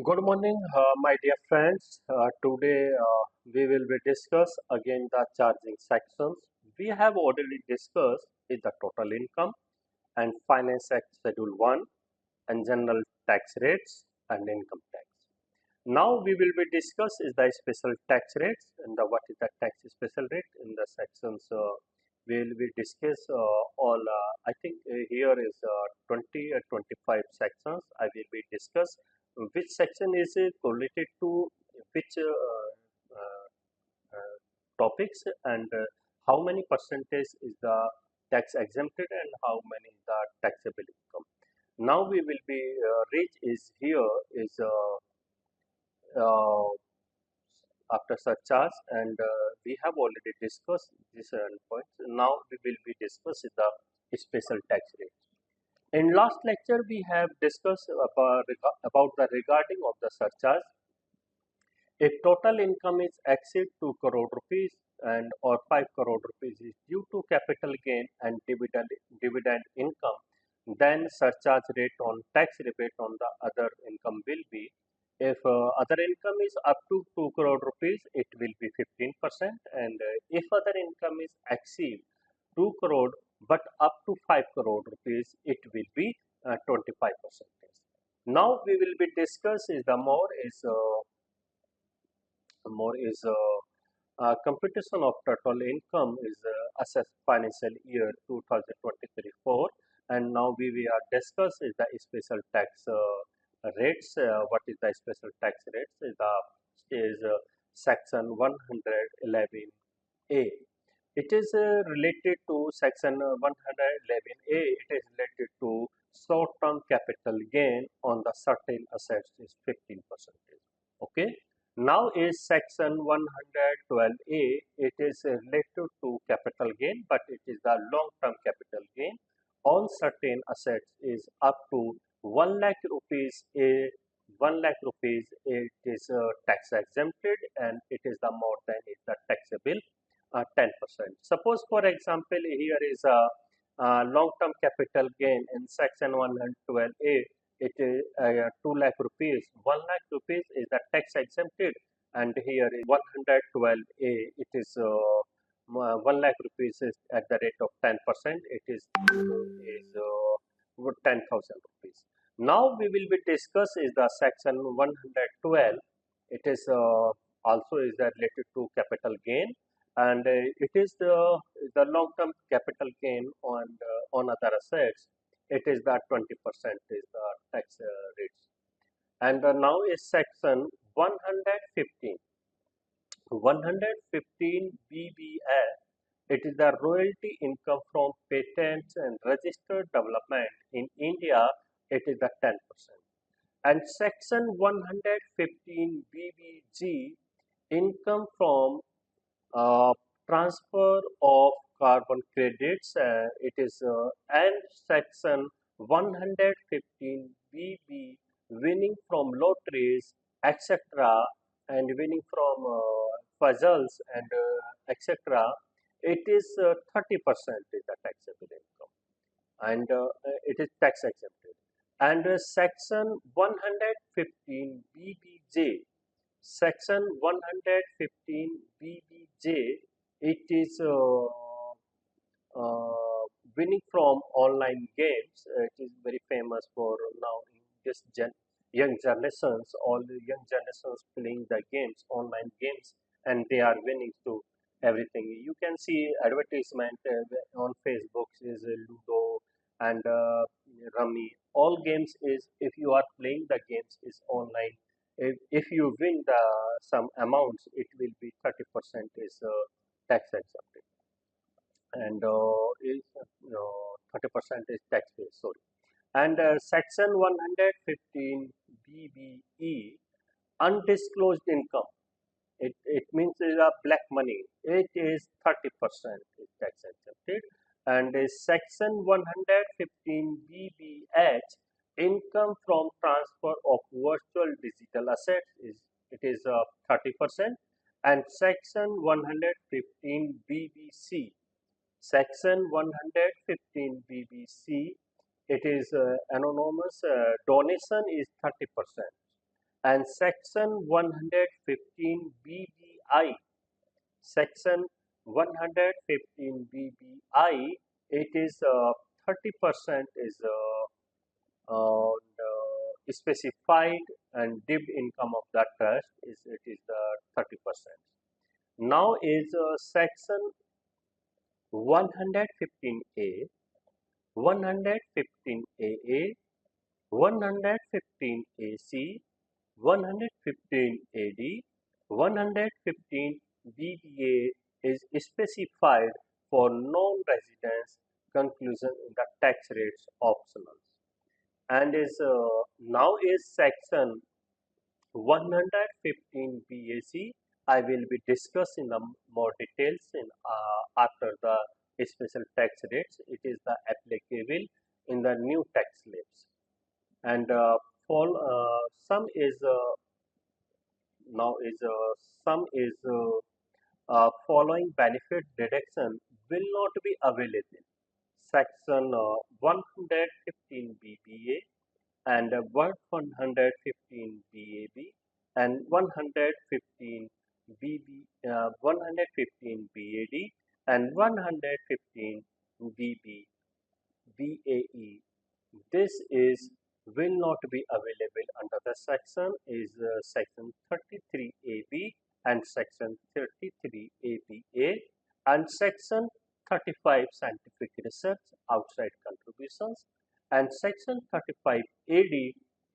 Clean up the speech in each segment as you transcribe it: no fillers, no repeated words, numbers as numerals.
Good morning, my dear friends. Today we will be discuss again the charging sections. We have already discussed is the total income and Finance Act Schedule 1 and general tax rates and income tax. Now we will be discuss is the special tax rates and what is the tax special rate in the sections. We will be discuss all. I think here is 20 or 25 sections. I will be discuss which section is related to which topics and how many percentage is the tax exempted and how many is the taxable income. Now we will be reach is here is uh, after surcharge and we have already discussed this points. Now we will be discussing the special tax rate. In last lecture we have discussed about the regarding of the surcharge. If total income is exceed 2 crore rupees and or 5 crore rupees is due to capital gain and dividend income, then surcharge rate on tax rebate on the other income will be. If other income is up to 2 crore rupees, it will be 15%, and if other income is exceed 2 crore but up to 5 crore rupees, it will be 25%. Now we will be discuss is the more is computation of total income is assessed financial year 2023-4, and now we are discuss is the special tax rates. What is the special tax rates? Is section 111A. It is related to section 111A. It is related to short-term capital gain on the certain assets is 15%. Okay. Now is section 112A. It is related to capital gain, but it is the long-term capital gain on certain assets is up to 1 lakh rupees. 1 lakh rupees, it is tax exempted, and it is the more than is the taxable 10%. Suppose, for example, here is a long-term capital gain in section 112A. It is 2 lakh rupees. 1 lakh rupees is the tax exempted, and here is 112A. It is 1 lakh rupees is at the rate of 10%. It is 10,000 rupees. Now we will be discuss is the section 112. It is also is related to capital gain, and it is the long term capital gain on other assets. It is the 20% is the tax rates, and now is section 115. 115 BBS. It is the royalty income from patents and registered development in India. It is the 10%, and section 115 BBG, income from uh, transfer of carbon credits. It is and section 115 BB, winning from lotteries, etc., and winning from puzzles and etc. It is 30% is the taxable income, and it is tax exempted. And section 115 BBJ, section 115 BBJ, it is winning from online games. It is very famous for now in this young generations. All the young generations playing the games, online games, and they are winning to everything. You can see advertisement on Facebook is Ludo and Rummy. All games is, if you are playing the games is online. If you win the some amounts, it will be 30% is tax exempted, and is 30% is tax free. Sorry. And section 115 BBE, undisclosed income. It means is a black money. It is 30% is tax exempted, and section 115 BBH, income from transfer of virtual digital assets is, it is 30%, and section 115 BBC, section 115 BBC, it is anonymous donation is 30%, and section 115 BBI. Section 115 BBI, it is 30% is specified, and div income of that trust is, it is 30%. Now is section 115A, 115AA, 115AC, 115 AD, 115 BDA is specified for non-residents conclusion in the tax rates optional, and is now is section 115 BAC. I will be discussing the more details in after the special tax rates. It is the applicable in the new tax slabs, and for some is now is some is following benefit deduction will not be available. Section 115 BBA and 115 BAB and 115 BB, 115 BAD and 115 BB, BAE. This is will not be available under the section is section 33AB and section 33ABA and section 35 scientific research outside contributions and section 35 AD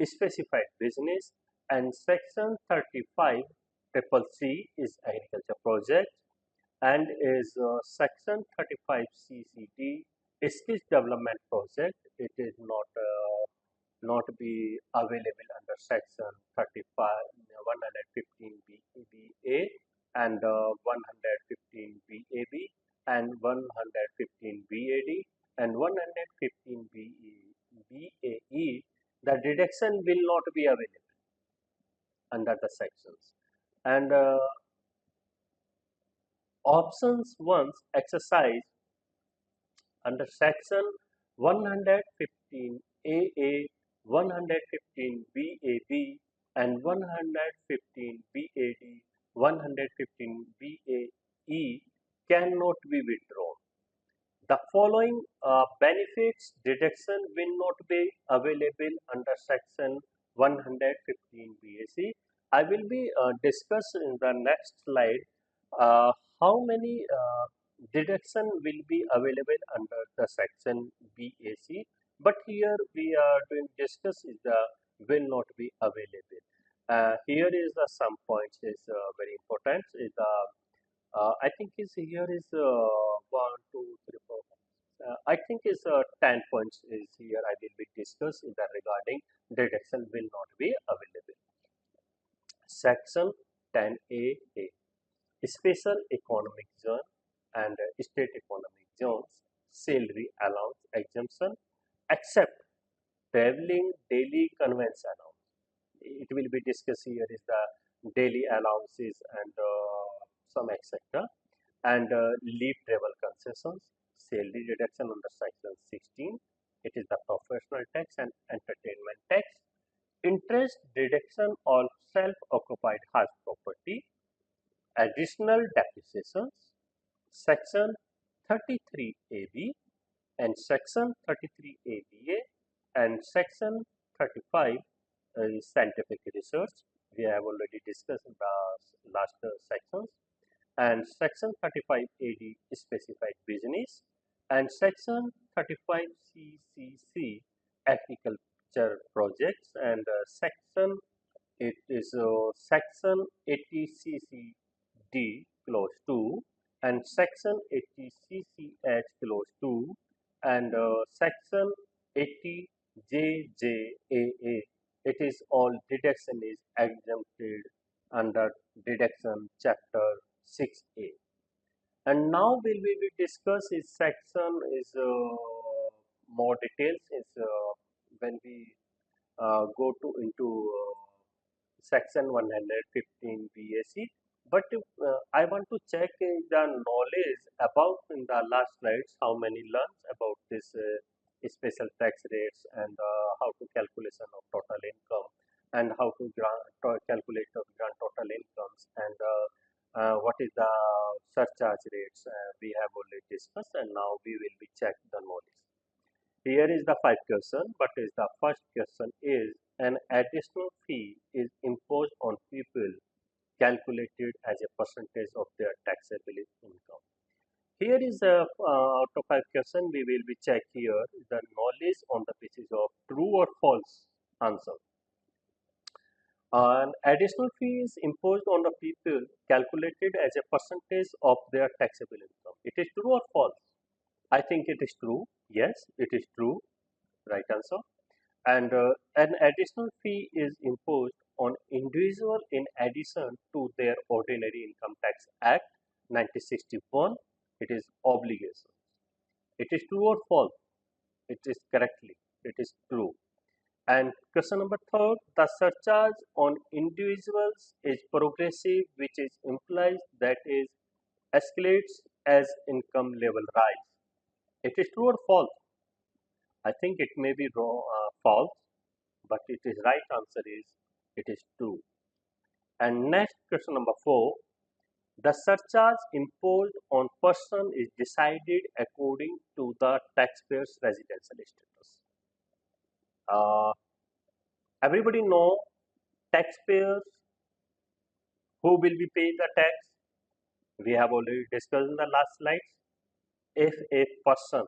specified business and section 35 triple C is agriculture project and is section 35 CCD skills development project. It is not be available under section 35 115 BA and 115 BAB and 115 BAD and 115 BAE. The deduction will not be available under the sections, and options once exercised under section 115 AA, 115 BAB and 115 BAD, 115 BAE cannot be withdrawn. The following benefits deduction will not be available under section 115 BAC. I will be discuss in the next slide uh, how many deduction will be available under the section BAC, but here we are doing discuss is the will not be available. Here is some points is very important. Is I think is here is 1, 2, 3, 4. I think is 10 points is here I will be discuss in the regarding deduction will not be available. Section 10A, special economic zone and state economic zones salary allowance exemption except traveling daily conveyance allowance. It will be discussed here is the daily allowances and some etc. and leave travel concessions, salary deduction under section 16. It is the professional tax and entertainment tax, interest deduction on self-occupied house property, additional depreciations, section 33AB and section 33ABA and section 35 scientific research. We have already discussed in the last sections, and section 35 AD specified business and section 35 CCC agriculture projects and section it is section 80 CCD clause 2 and section 80 CCH clause 2 and section 80 JJAA. It is all deduction is exempted under deduction chapter 6A. And now we will discuss is section is more details is when we go to into section 115 BAC. But I want to check the knowledge about in the last slides how many learns about this special tax rates and how to calculation of total income and how to calculate the grand total incomes, and what is the surcharge rates. We have already discussed, and now we will be check the knowledge. Here is the five question. But is the first question is an additional fee is imposed on people calculated as a percentage of their taxable income. Here is a out of five question we will be check here the knowledge on the basis of true or false answer. An additional fee is imposed on the people calculated as a percentage of their taxable income. It is true or false? I think it is true. Yes, it is true. Right answer. And an additional fee is imposed on individual in addition to their ordinary income tax act 1961. It is obligation. It is true or false? It is correctly. It is true. And question number third, the surcharge on individuals is progressive, which is implies that is escalates as income level rise. It is true or false? I think it may be wrong, false, but it is right answer is it is true. And next question number four, the surcharge imposed on person is decided according to the taxpayer's residential status. Uh, Everybody know taxpayers who will be paying the tax. We have already discussed in the last slide. If a person,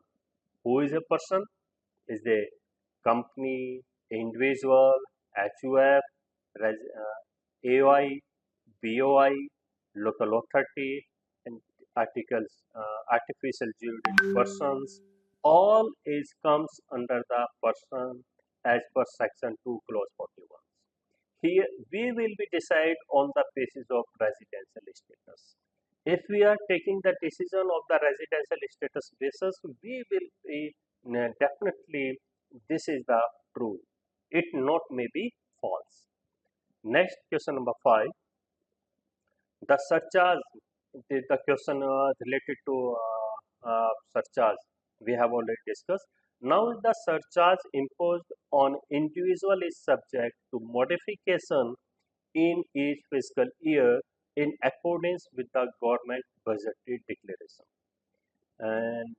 who is a person, is a company, individual, HUF, AOI, BOI, local authority, and articles, artificial juridical persons, all is comes under the person as per section 2 clause 41. Here we will be decide on the basis of residential status. If we are taking the decision of the residential status basis, we will be definitely this is the true. It not may be false. Next question number five. The surcharge. The question related to surcharge we have already discussed. Now the surcharge imposed on individual is subject to modification in each fiscal year in accordance with the government budgetary declaration. And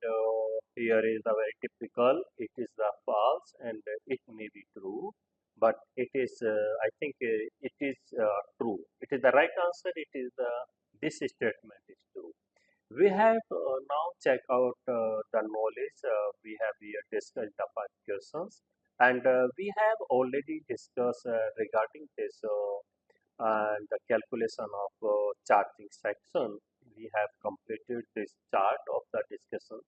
here is the very typical, it is the false and it may be true, but it is, I think it is true. It is the right answer, it is this statement is true. We have now check out the knowledge, we have here discussed the five questions, and we have already discussed regarding this and the calculation of charging section. We have completed this chart of the discussion.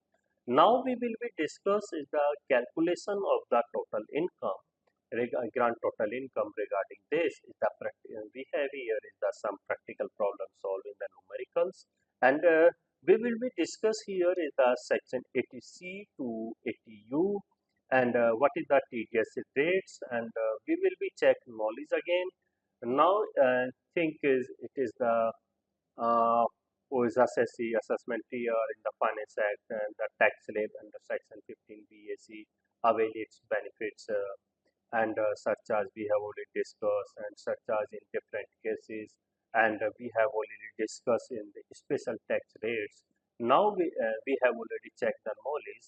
Now we will be discuss is the calculation of the total income, grand total income. Regarding this is the we have here is the some practical problem solving the numericals, and we will be discuss here is the section 80C to 80U, and what is the TDS rates, and we will be check knowledge again. Now, think is it is the who is assessee assessment year in the Finance Act and the tax slab under Section 15 BAC avail its benefits and surcharge we have already discussed, and surcharge in different cases, and we have already discussed in the special tax rates. Now we have already checked the knowledge.